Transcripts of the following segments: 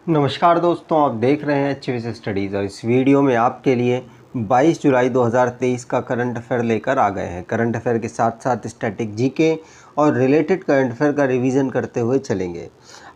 नमस्कार दोस्तों, आप देख रहे हैं एचवीएस स्टडीज़ और इस वीडियो में आपके लिए 22 जुलाई 2023 का करंट अफेयर लेकर आ गए हैं। करंट अफेयर के साथ साथ स्टैटिक जीके और रिलेटेड करंट अफेयर का रिवीजन करते हुए चलेंगे।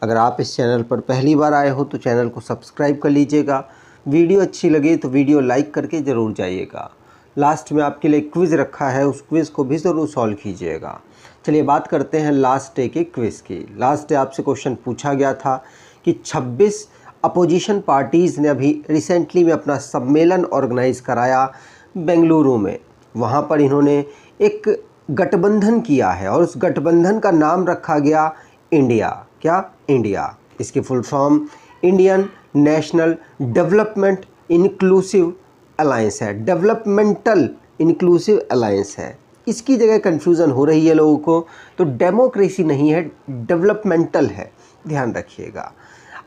अगर आप इस चैनल पर पहली बार आए हो तो चैनल को सब्सक्राइब कर लीजिएगा। वीडियो अच्छी लगे तो वीडियो लाइक करके ज़रूर जाइएगा। लास्ट में आपके लिए क्विज़ रखा है, उस क्विज़ को भी ज़रूर सॉल्व कीजिएगा। चलिए बात करते हैं लास्ट डे के क्विज़ की। लास्ट डे आपसे क्वेश्चन पूछा गया था कि 26 अपोजिशन पार्टीज़ ने अभी रिसेंटली में अपना सम्मेलन ऑर्गेनाइज कराया बेंगलुरु में। वहाँ पर इन्होंने एक गठबंधन किया है और उस गठबंधन का नाम रखा गया इंडिया। क्या? इंडिया। इसकी full form Indian national development inclusive alliance है, डेवलपमेंटल इंक्लूसिव अलायंस है। इसकी जगह कन्फ्यूज़न हो रही है लोगों को, तो डेमोक्रेसी नहीं है, डेवलपमेंटल है, ध्यान रखिएगा।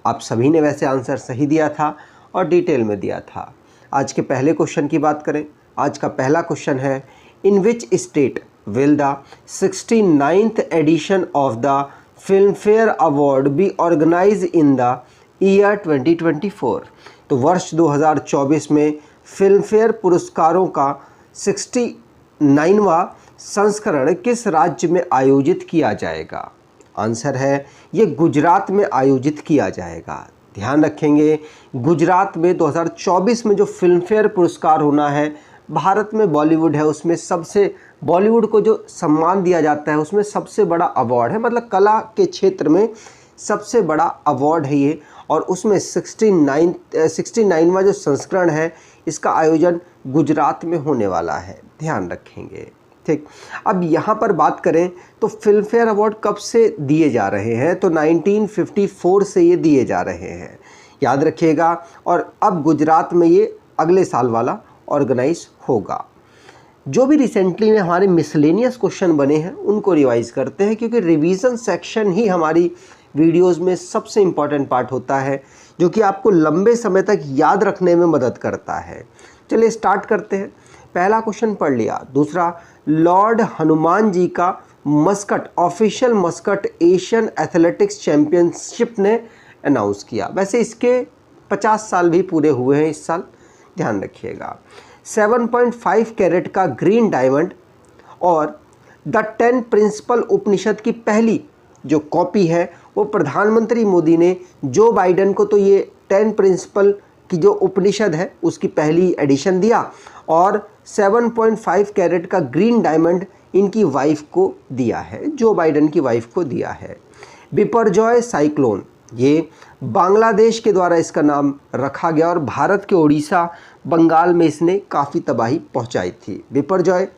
आप सभी ने वैसे आंसर सही दिया था और डिटेल में दिया था। आज के पहले क्वेश्चन की बात करें। आज का पहला क्वेश्चन है, in which state will the 69th edition of the Filmfare award be organise in the year 2024। तो वर्ष 2024 में फिल्म फेयर पुरस्कारों का 69वां संस्करण किस राज्य में आयोजित किया जाएगा? आंसर है ये गुजरात में आयोजित किया जाएगा। ध्यान रखेंगे, गुजरात में 2024 में जो फिल्म फेयर पुरस्कार होना है, भारत में बॉलीवुड है, उसमें सबसे बॉलीवुड को जो सम्मान दिया जाता है उसमें सबसे बड़ा अवार्ड है, मतलब कला के क्षेत्र में सबसे बड़ा अवार्ड है ये। और उसमें 69वां जो संस्करण है इसका आयोजन गुजरात में होने वाला है, ध्यान रखेंगे। ठीक, अब यहाँ पर बात करें तो फिल्म फेयर अवार्ड कब से दिए जा रहे हैं? तो 1954 से ये दिए जा रहे हैं, याद रखिएगा। और अब गुजरात में ये अगले साल वाला ऑर्गेनाइज होगा। जो भी रिसेंटली में हमारे मिसलेनियस क्वेश्चन बने हैं उनको रिवाइज करते हैं, क्योंकि रिवीजन सेक्शन ही हमारी वीडियोज़ में सबसे इम्पॉर्टेंट पार्ट होता है, जो कि आपको लंबे समय तक याद रखने में मदद करता है। चलिए स्टार्ट करते हैं। पहला क्वेश्चन पढ़ लिया। दूसरा, लॉर्ड हनुमान जी का Muscat official Muscat Asian athletics championship ने अनाउंस किया। वैसे इसके 50 साल भी पूरे हुए हैं इस साल, ध्यान रखिएगा। 7.5 कैरेट का ग्रीन डायमंड और द 10 प्रिंसिपल उपनिषद की पहली जो कॉपी है वो प्रधानमंत्री मोदी ने जो बाइडेन को तो ये 10 प्रिंसिपल की जो उपनिषद है उसकी पहली एडिशन दिया, और 7.5 कैरेट का ग्रीन डायमंड इनकी वाइफ को दिया है, जो बाइडेन की वाइफ को दिया है। बिपरजॉय साइक्लोन, ये बांग्लादेश के द्वारा इसका नाम रखा गया और भारत के उड़ीसा बंगाल में इसने काफ़ी तबाही पहुंचाई थी। बिपरजॉय,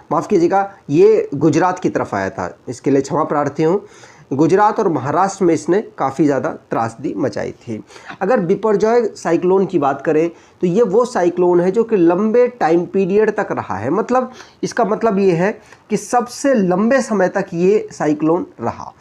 माफ़ कीजिएगा, ये गुजरात की तरफ आया था, इसके लिए क्षमा प्रार्थी हूँ। गुजरात और महाराष्ट्र में इसने काफ़ी ज़्यादा त्रासदी मचाई थी। अगर बिपरजॉय साइक्लोन की बात करें तो ये वो साइक्लोन है जो कि लंबे टाइम पीरियड तक रहा है, मतलब इसका मतलब ये है कि सबसे लंबे समय तक ये साइक्लोन रहा।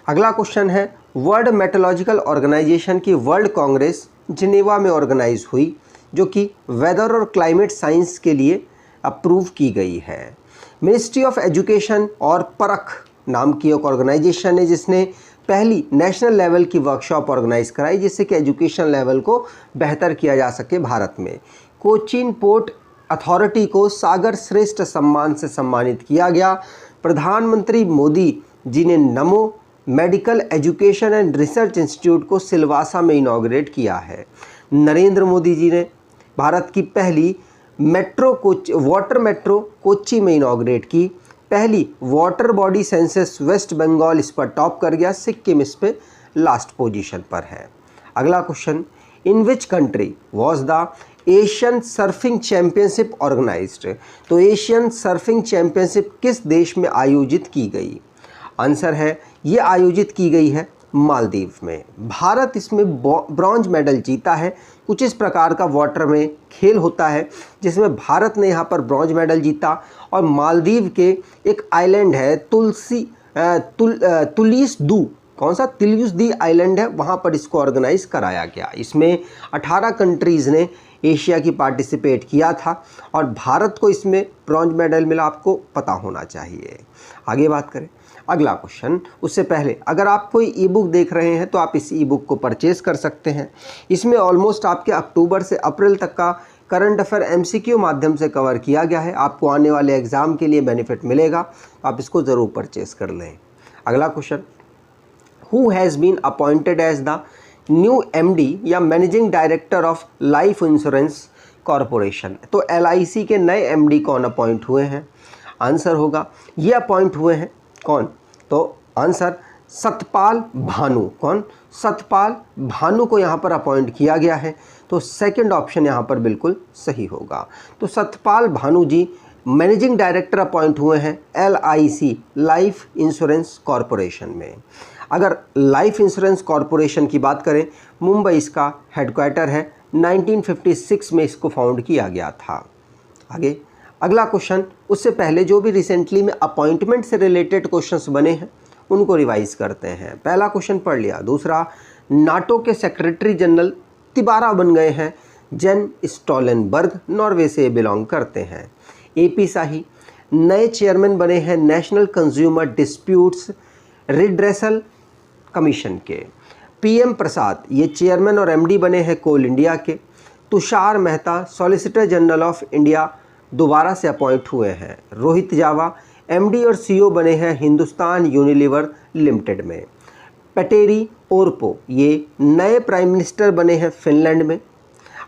अगला क्वेश्चन है, वर्ल्ड मेट्रोलॉजिकल ऑर्गेनाइजेशन की वर्ल्ड कांग्रेस जिनेवा में ऑर्गेनाइज हुई, जो कि वेदर और क्लाइमेट साइंस के लिए अप्रूव की गई है। मिनिस्ट्री ऑफ एजुकेशन और परख नाम की एक ऑर्गेनाइजेशन है जिसने पहली नेशनल लेवल की वर्कशॉप ऑर्गेनाइज कराई, जिससे कि एजुकेशन लेवल को बेहतर किया जा सके भारत में। कोचीन पोर्ट अथॉरिटी को सागर श्रेष्ठ सम्मान से सम्मानित किया गया। प्रधानमंत्री मोदी जी ने नमो medical education and research institute को सिलवासा में इनॉग्रेट किया है। नरेंद्र मोदी जी ने भारत की पहली वाटर मेट्रो कोच्चि में इनॉग्रेट की। पहली water body census West Bengal इस पर टॉप कर गया, सिक्किम इस पे लास्ट पोजीशन पर है। अगला question, in which country was the Asian surfing championship organised? तो एशियन सर्फिंग चैंपियनशिप किस देश में आयोजित की गई? आंसर है ये आयोजित की गई है मालदीव में। भारत इसमें ब्रॉन्ज मेडल जीता है। कुछ इस प्रकार का वाटर में खेल होता है जिसमें भारत ने यहाँ पर ब्रॉन्ज मेडल जीता, और मालदीव के एक आइलैंड है तुलिस दू, कौन सा? तिलियुस दी आइलैंड है, वहाँ पर इसको ऑर्गेनाइज कराया गया। इसमें 18 कंट्रीज़ ने एशिया की पार्टिसिपेट किया था और भारत को इसमें ब्रॉन्ज मेडल मिला, आपको पता होना चाहिए। आगे बात करें। अगला क्वेश्चन, उससे पहले अगर आप कोई ई बुक देख रहे हैं तो आप इस ई बुक को परचेज कर सकते हैं। इसमें ऑलमोस्ट आपके अक्टूबर से अप्रैल तक का करंट अफेयर एमसीक्यू माध्यम से कवर किया गया है। आपको आने वाले एग्ज़ाम के लिए बेनिफिट मिलेगा, तो आप इसको ज़रूर परचेज कर लें। अगला question, who has been appointed as the new MD या managing director of Life Insurance Corporation. तो एलआईसी के नए एमडी कौन अपॉइंट हुए हैं? आंसर होगा ये अपॉइंट हुए हैं कौन? तो आंसर सतपाल भानु। कौन? सतपाल भानु को यहाँ पर अपॉइंट किया गया है। तो सेकंड ऑप्शन यहाँ पर बिल्कुल सही होगा। तो सतपाल भानु जी मैनेजिंग डायरेक्टर अपॉइंट हुए हैं एलआईसी लाइफ इंश्योरेंस कॉरपोरेशन में। अगर लाइफ इंश्योरेंस कॉरपोरेशन की बात करें, मुंबई इसका हेडक्वार्टर है। 1956 में इसको फाउंड किया गया था। आगे अगला क्वेश्चन, उससे पहले जो भी रिसेंटली में अपॉइंटमेंट से रिलेटेड क्वेश्चंस बने हैं उनको रिवाइज करते हैं। पहला क्वेश्चन पढ़ लिया। दूसरा, नाटो के सेक्रेटरी जनरल तिबारा बन गए हैं जेन स्टोलनबर्ग, नॉर्वे से बिलोंग करते हैं। एपी शाही नए चेयरमैन बने हैं national consumer disputes redressal commission के। पीएम प्रसाद ये चेयरमैन और एमडी बने हैं कोल इंडिया के। Tushar Mehta solicitor general of India दोबारा से अपॉइंट हुए हैं। रोहित जावा एमडी और सीईओ बने हैं हिंदुस्तान यूनिलीवर लिमिटेड में। पटेरी ओरपो ये नए प्राइम मिनिस्टर बने हैं फिनलैंड में।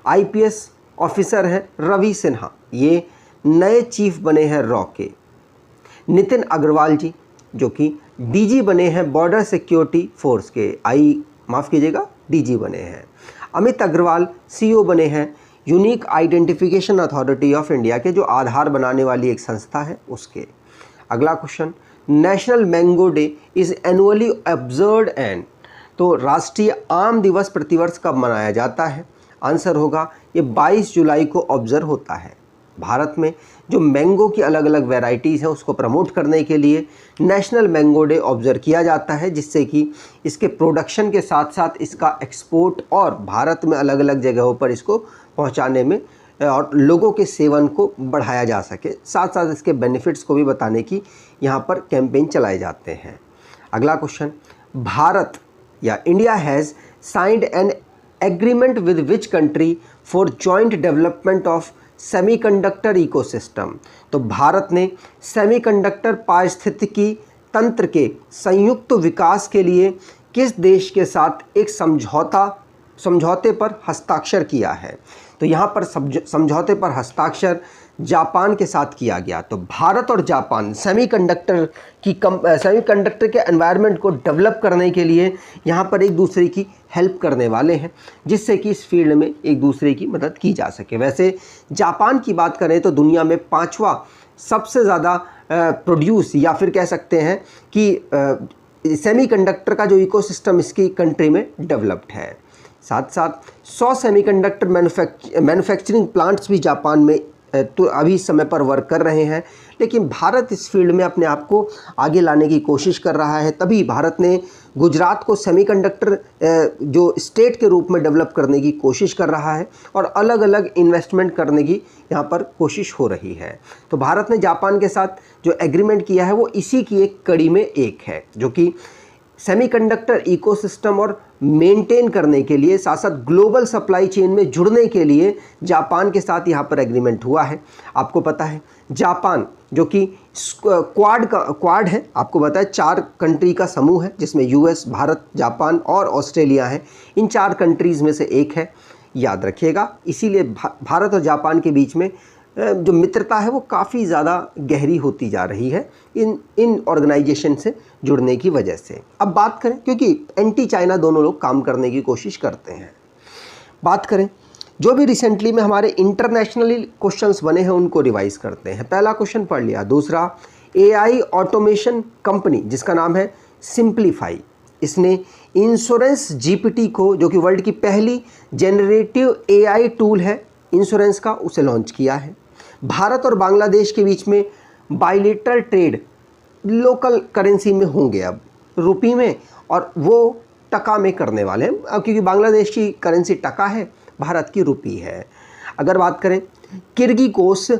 आईपीएस ऑफिसर हैं रवि सिन्हा, ये नए चीफ बने हैं रॉ के। नितिन अग्रवाल जी जो कि डीजी बने हैं बॉर्डर सिक्योरिटी फोर्स के, डीजी बने हैं। अमित अग्रवाल सीईओ बने हैं unique identification authority of India के, जो आधार बनाने वाली एक संस्था है उसके। अगला question, national mango day is annually observed and. तो राष्ट्रीय आम दिवस प्रतिवर्ष कब मनाया जाता है? आंसर होगा ये 22 जुलाई को ऑब्जर्व होता है। भारत में जो मैंगो की अलग अलग वैरायटीज़ हैं उसको प्रमोट करने के लिए नेशनल मैंगो डे ऑब्जर्व किया जाता है, जिससे कि इसके प्रोडक्शन के साथ साथ इसका एक्सपोर्ट और भारत में अलग अलग जगहों पर इसको पहुंचाने में और लोगों के सेवन को बढ़ाया जा सके। साथ साथ इसके बेनिफिट्स को भी बताने की यहाँ पर कैंपेन चलाए जाते हैं। अगला क्वेश्चन, भारत या India has signed an agreement with which country for joint development of semiconductor ecosystem. तो भारत ने सेमीकंडक्टर पारिस्थितिकी तंत्र के संयुक्त विकास के लिए किस देश के साथ एक समझौते पर हस्ताक्षर किया है? तो यहाँ पर समझौते पर हस्ताक्षर जापान के साथ किया गया। तो भारत और जापान सेमीकंडक्टर के एनवायरनमेंट को डेवलप करने के लिए यहाँ पर एक दूसरे की हेल्प करने वाले हैं, जिससे कि इस फील्ड में एक दूसरे की मदद की जा सके। वैसे जापान की बात करें तो दुनिया में 5वां सबसे ज़्यादा प्रोड्यूस या फिर कह सकते हैं कि सेमीकंडक्टर का जो इकोसिस्टम इसकी कंट्री में डेवलप्ड है। साथ साथ 100 सेमीकंडक्टर मैन्युफैक्चरिंग प्लांट्स भी जापान में तो अभी इस समय पर वर्क कर रहे हैं। लेकिन भारत इस फील्ड में अपने आप को आगे लाने की कोशिश कर रहा है, तभी भारत ने गुजरात को सेमीकंडक्टर जो स्टेट के रूप में डेवलप करने की कोशिश कर रहा है और अलग अलग इन्वेस्टमेंट करने की यहाँ पर कोशिश हो रही है। तो भारत ने जापान के साथ जो एग्रीमेंट किया है वो इसी की एक कड़ी में एक है, जो कि सेमीकंडक्टर इकोसिस्टम और मेंटेन करने के लिए साथ साथ ग्लोबल सप्लाई चेन में जुड़ने के लिए जापान के साथ यहाँ पर एग्रीमेंट हुआ है। आपको पता है जापान जो कि क्वाड है, आपको पता है 4 कंट्री का समूह है, जिसमें यूएस, भारत, जापान और ऑस्ट्रेलिया है। इन 4 कंट्रीज़ में से एक है, याद रखिएगा। इसीलिए भारत और जापान के बीच में जो मित्रता है वो काफ़ी ज़्यादा गहरी होती जा रही है इन ऑर्गेनाइजेशन से जुड़ने की वजह से। अब बात करें, क्योंकि एंटी चाइना दोनों लोग काम करने की कोशिश करते हैं, बात करें जो भी रिसेंटली में हमारे इंटरनेशनली क्वेश्चंस बने हैं उनको रिवाइज करते हैं। पहला क्वेश्चन पढ़ लिया। दूसरा, एआई ऑटोमेशन कंपनी जिसका नाम है सिंप्लीफाई, इसने इंश्योरेंस जीपीटी को, जो कि वर्ल्ड की पहली जेनरेटिव एआई टूल है इंश्योरेंस का, उसे लॉन्च किया है। भारत और बांग्लादेश के बीच में बायलेटरल ट्रेड लोकल करेंसी में होंगे, अब रुपी में, और वो टका में करने वाले हैं। अब क्योंकि बांग्लादेश की करेंसी टका है, भारत की रुपी है। अगर बात करें किर्गिकोस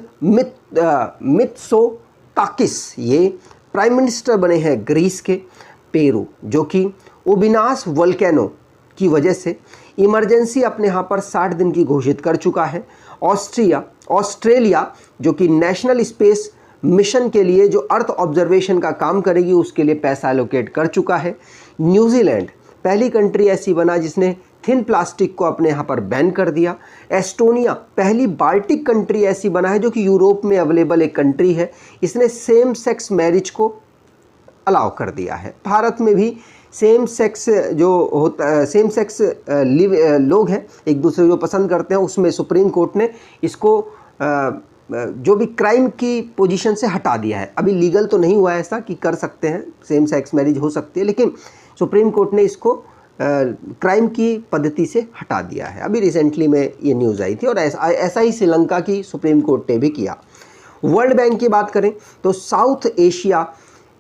मित्सोताकिस, ये प्राइम मिनिस्टर बने हैं ग्रीस के पेरू, जो कि ओबिनास वोल्केनो की वजह से इमरजेंसी अपने यहाँ पर 60 दिन की घोषित कर चुका है। ऑस्ट्रेलिया जो कि नेशनल स्पेस मिशन के लिए जो अर्थ ऑब्जर्वेशन का काम करेगी उसके लिए पैसा एलोकेट कर चुका है। न्यूजीलैंड पहली कंट्री ऐसी बना जिसने थिन प्लास्टिक को अपने यहाँ पर बैन कर दिया। एस्टोनिया पहली बाल्टिक कंट्री ऐसी बना है जो कि यूरोप में अवेलेबल एक कंट्री है, इसने सेम सेक्स मैरिज को अलाउ कर दिया है। भारत में भी सेम सेक्स जो होता है, सेम सेक्स लोग हैं एक दूसरे को पसंद करते हैं, उसमें सुप्रीम कोर्ट ने इसको जो भी क्राइम की पोजीशन से हटा दिया है। अभी लीगल तो नहीं हुआ है ऐसा कि कर सकते हैं, सेम सेक्स मैरिज हो सकती है, लेकिन सुप्रीम कोर्ट ने इसको क्राइम की पद्धति से हटा दिया है। अभी रिसेंटली में ये न्यूज़ आई थी और ऐसा ही श्रीलंका की सुप्रीम कोर्ट ने भी किया। वर्ल्ड बैंक की बात करें तो साउथ एशिया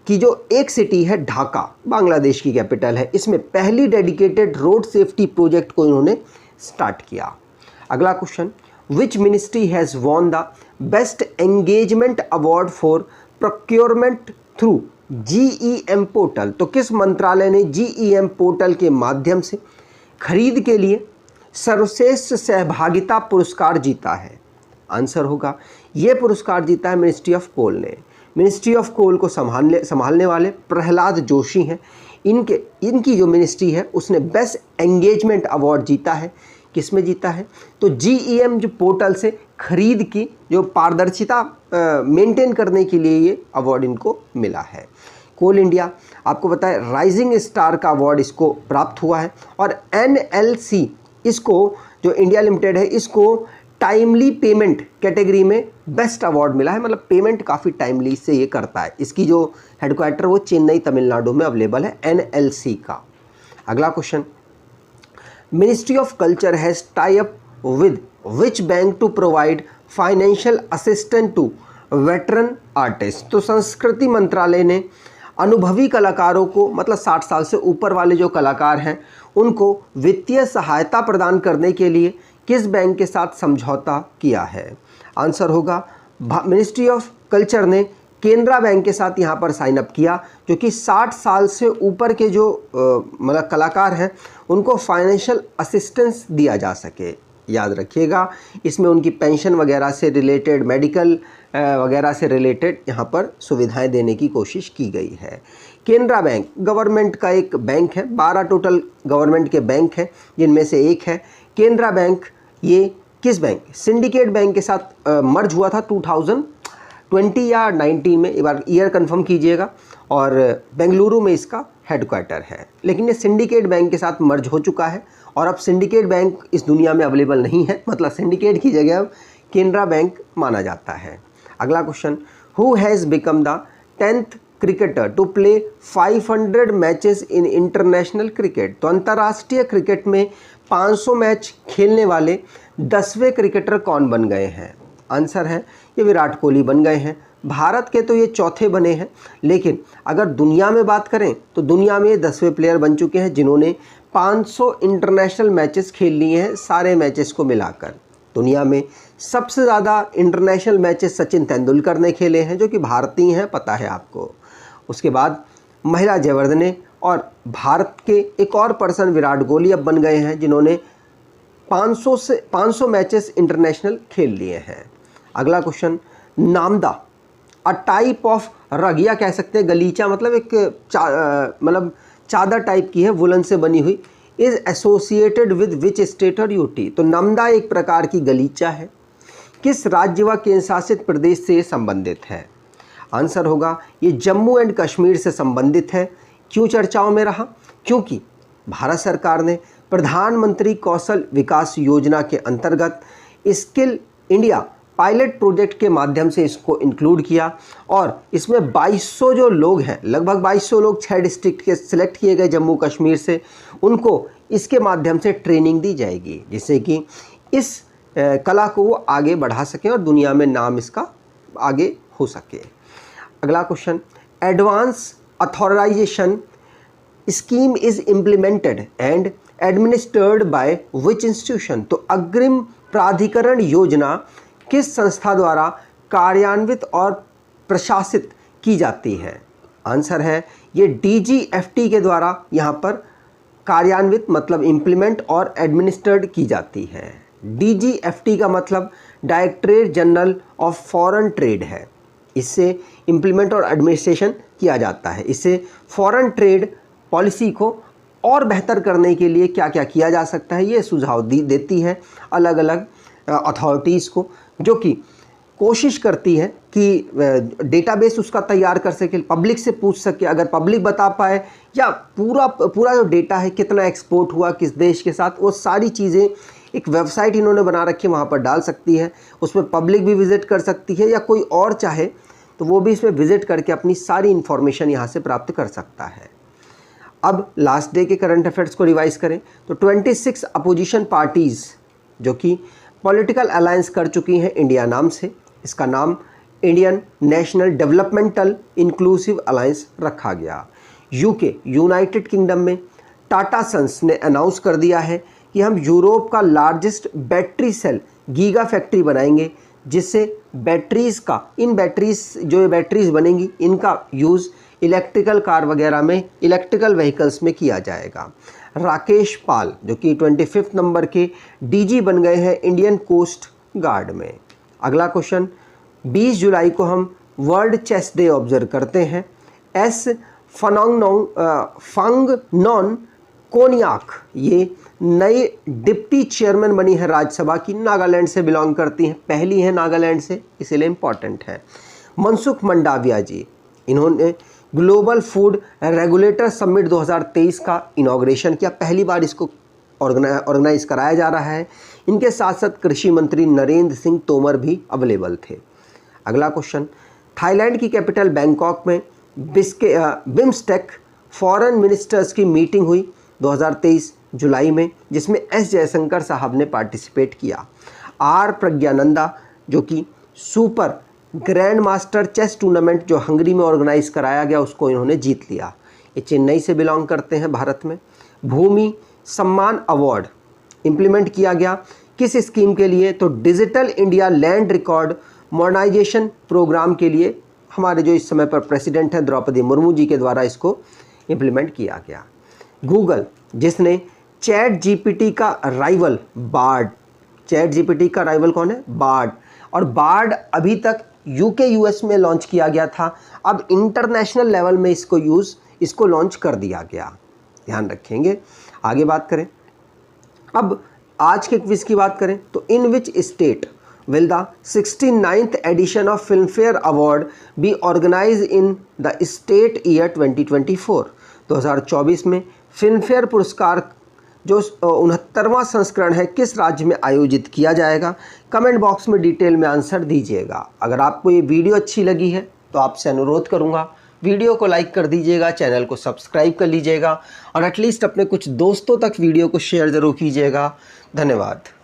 की जो एक सिटी है ढाका, बांग्लादेश की कैपिटल है, इसमें पहली डेडिकेटेड रोड सेफ्टी प्रोजेक्ट को इन्होंने स्टार्ट किया। अगला question, which ministry has won the best engagement award for procurement through GEM portal? तो किस मंत्रालय ने GEM पोर्टल के माध्यम से खरीद के लिए सर्वश्रेष्ठ सहभागिता पुरस्कार जीता है? आंसर होगा, ये पुरस्कार जीता है मिनिस्ट्री ऑफ कोल ने। मिनिस्ट्री ऑफ कोल को संभालने वाले प्रहलाद जोशी हैं। इनकी जो मिनिस्ट्री है उसने बेस्ट एंगेजमेंट अवार्ड जीता है। किस में जीता है? तो GEM जो पोर्टल से खरीद की जो पारदर्शिता मेंटेन करने के लिए ये अवार्ड इनको मिला है। कोल इंडिया आपको पता है राइजिंग स्टार का अवार्ड इसको प्राप्त हुआ है और NLC इसको जो इंडिया लिमिटेड है इसको टाइमली पेमेंट कैटेगरी में बेस्ट अवार्ड मिला है। मतलब पेमेंट काफ़ी टाइमली से ये करता है। इसकी जो हेडक्वार्टर वो चेन्नई तमिलनाडु में अवेलेबल है NLC का। अगला question, ministry of culture has tie up with which bank to provide financial assistant to veteran artist? तो संस्कृति मंत्रालय ने अनुभवी कलाकारों को, मतलब 60 साल से ऊपर वाले जो कलाकार हैं उनको वित्तीय सहायता प्रदान करने के लिए किस बैंक के साथ समझौता किया है? आंसर होगा, मिनिस्ट्री ऑफ कल्चर ने केनरा बैंक के साथ यहाँ पर साइन अप किया, जो कि 60 साल से ऊपर के जो मतलब कलाकार हैं उनको फाइनेंशियल असिस्टेंस दिया जा सके। याद रखिएगा, इसमें उनकी पेंशन वगैरह से रिलेटेड, मेडिकल वगैरह से रिलेटेड यहाँ पर सुविधाएं देने की कोशिश की गई है। केनरा बैंक गवर्नमेंट का एक बैंक है, 12 टोटल गवर्नमेंट के बैंक हैं जिनमें से एक है केनरा बैंक। ये किस बैंक, सिंडिकेट बैंक के साथ मर्ज हुआ था 2020 या 19 में, एक बार ईयर कंफर्म कीजिएगा, और बेंगलुरु में इसका हेडक्वार्टर है। लेकिन ये सिंडिकेट बैंक के साथ मर्ज हो चुका है और अब सिंडिकेट बैंक इस दुनिया में अवेलेबल नहीं है, मतलब सिंडिकेट की जगह अब केनरा बैंक माना जाता है। अगला question, who has become the 10th cricketer to play 500 matches in international cricket? तो अंतर्राष्ट्रीय क्रिकेट में 500 मैच खेलने वाले 10वें क्रिकेटर कौन बन गए हैं? आंसर है, ये विराट कोहली बन गए हैं। भारत के तो ये चौथे बने हैं, लेकिन अगर दुनिया में बात करें तो दुनिया में ये 10वें प्लेयर बन चुके हैं जिन्होंने 500 इंटरनेशनल मैचेस खेल लिए हैं, सारे मैचेस को मिलाकर। दुनिया में सबसे ज़्यादा इंटरनेशनल मैचेस सचिन तेंदुलकर ने खेले हैं, जो कि भारतीय हैं, पता है आपको। उसके बाद महिला जयवर्धने और भारत के एक और पर्सन विराट कोहली अब बन गए हैं जिन्होंने 500 मैचेस इंटरनेशनल खेल लिए हैं। अगला क्वेश्चन, नामदा अ टाइप ऑफ रग, या कह सकते हैं गलीचा, मतलब एक मतलब चादर टाइप की है, वुलन से बनी हुई, is associated with which state और यूटी? तो नामदा एक प्रकार की गलीचा है, किस राज्य व केंद्र शासित प्रदेश से संबंधित है? आंसर होगा, ये जम्मू एंड कश्मीर से संबंधित है। क्यों चर्चाओं में रहा? क्योंकि भारत सरकार ने प्रधानमंत्री कौशल विकास योजना के अंतर्गत स्किल इंडिया पायलट प्रोजेक्ट के माध्यम से इसको इंक्लूड किया और इसमें 2200 जो लोग हैं, लगभग 2200 लोग 6 डिस्ट्रिक्ट के सिलेक्ट किए गए जम्मू कश्मीर से, उनको इसके माध्यम से ट्रेनिंग दी जाएगी जिससे कि इस कला को वो आगे बढ़ा सकें और दुनिया में नाम इसका आगे हो सके। अगला question, advance authorisation scheme is implemented and administered by which institution? तो अग्रिम प्राधिकरण योजना किस संस्था द्वारा कार्यान्वित और प्रशासित की जाती है? आंसर है ये DGFT के द्वारा यहाँ पर कार्यान्वित मतलब इम्प्लीमेंट और एडमिनिस्टर्ड की जाती है। DGFT का मतलब directorate general of foreign trade है। इससे इम्प्लीमेंट और एडमिनिस्ट्रेशन किया जाता है। इससे फॉरेन ट्रेड पॉलिसी को और बेहतर करने के लिए क्या क्या किया जा सकता है ये सुझाव देती है अलग अलग अथॉरिटीज़ को, जो कि कोशिश करती है कि डेटाबेस उसका तैयार कर सके, पब्लिक से पूछ सके, अगर पब्लिक बता पाए या पूरा जो डेटा है कितना एक्सपोर्ट हुआ किस देश के साथ, वो सारी चीज़ें एक वेबसाइट इन्होंने बना रखी है, वहाँ पर डाल सकती है। उसमें पब्लिक भी विज़िट कर सकती है या कोई और चाहे तो वो भी इसमें विज़िट करके अपनी सारी इन्फॉर्मेशन यहाँ से प्राप्त कर सकता है। अब लास्ट डे के करंट अफेयर्स को रिवाइज़ करें तो 26 अपोजिशन पार्टीज़ जो कि पॉलिटिकल अलायंस कर चुकी हैं इंडिया नाम से, इसका नाम Indian national developmental inclusive alliance रखा गया। यूके यूनाइटेड किंगडम में टाटा सन्स ने अनाउंस कर दिया है कि हम यूरोप का largest battery cell giga factory बनाएंगे, जिससे जो बैटरीज बनेंगी इनका यूज़ इलेक्ट्रिकल कार वगैरह में, इलेक्ट्रिकल व्हीकल्स में किया जाएगा। राकेश पाल जो कि 25 नंबर के DG बन गए हैं इंडियन कोस्ट गार्ड में। अगला क्वेश्चन, 20 जुलाई को हम वर्ल्ड चेस डे ऑब्जर्व करते हैं। एस फांगनॉन कोनियाक ये नई डिप्टी चेयरमैन बनी है राज्यसभा की, नागालैंड से बिलोंग करती हैं, पहली है नागालैंड से, इसीलिए इम्पॉर्टेंट है। मनसुख मंडाविया जी, इन्होंने ग्लोबल फूड रेगुलेटर समिट 2023 का इनॉग्रेशन किया, पहली बार इसको ऑर्गेनाइज कराया जा रहा है। इनके साथ साथ कृषि मंत्री नरेंद्र सिंह तोमर भी अवेलेबल थे। अगला क्वेश्चन, थाईलैंड की कैपिटल बैंकॉक में बिम्स्टेक फॉरेन मिनिस्टर्स की मीटिंग हुई 2023 जुलाई में, जिसमें एस जयशंकर साहब ने पार्टिसिपेट किया। आर प्रज्ञानंदा जो कि super grand master chess tournament जो हंगरी में ऑर्गेनाइज कराया गया उसको इन्होंने जीत लिया। ये चेन्नई से बिलोंग करते हैं भारत में। भूमि सम्मान अवार्ड इम्प्लीमेंट किया गया किस स्कीम के लिए, तो digital India land record modernisation programme के लिए। हमारे जो इस समय पर प्रेसिडेंट हैं द्रौपदी मुर्मू जी के द्वारा इसको इम्प्लीमेंट किया गया। गूगल जिसने चैट जीपीटी का राइवल बार्ड, चैट जीपीटी का राइवल कौन है, बार्ड, और बार्ड अभी तक यूके यूएस में लॉन्च किया गया था, अब इंटरनेशनल लेवल में इसको लॉन्च कर दिया गया, ध्यान रखेंगे। आगे बात करें, अब आज के क्विज की बात करें तो in which state will the 69th edition of Filmfare Award be organized in the state year 2024? 2024 में फिल्मफेयर पुरस्कार जो 69वां संस्करण है किस राज्य में आयोजित किया जाएगा? कमेंट बॉक्स में डिटेल में आंसर दीजिएगा। अगर आपको ये वीडियो अच्छी लगी है तो आपसे अनुरोध करूँगा वीडियो को लाइक कर दीजिएगा, चैनल को सब्सक्राइब कर लीजिएगा और एटलीस्ट अपने कुछ दोस्तों तक वीडियो को शेयर ज़रूर कीजिएगा। धन्यवाद।